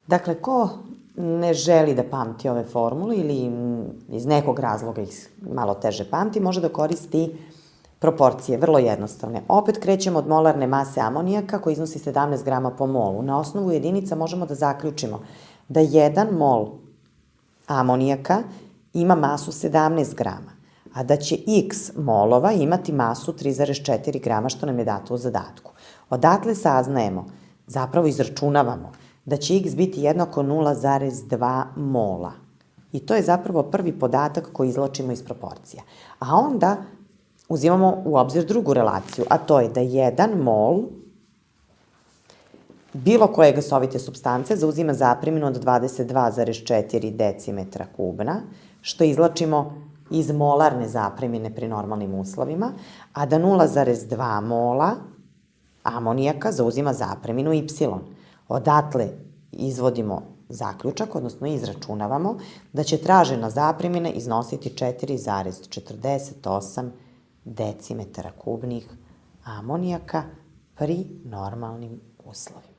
Dakle, ko ne želi da pamti ove formule ili iz nekog razloga ih malo teže pamti, može da koristi proporcije, vrlo jednostavne. Opet krećemo od molarne mase amonijaka koji iznosi 17 grama po molu. Na osnovu jedinica možemo da zaključimo da 1 mol amonijaka ima masu 17 grama, a da će x molova imati masu 3,4 grama, što nam je dato u zadatku. Odatle saznajemo, zapravo izračunavamo, da će x biti jednako 0,2 mola. I to je zapravo prvi podatak koji izvlačimo iz proporcija. A onda uzimamo u obzir drugu relaciju, a to je da 1 mol bilo koje gasovite supstance zauzima zapreminu od 22,4 decimetra kubna, što izvlačimo iz molarne zapremine pri normalnim uslovima, a da 0,2 mola amonijaka zauzima zapreminu y. Odatle izvodimo zaključak, odnosno izračunavamo da će tražena zapremina iznositi 4,48 decimetara kubnih amonijaka pri normalnim uslovima.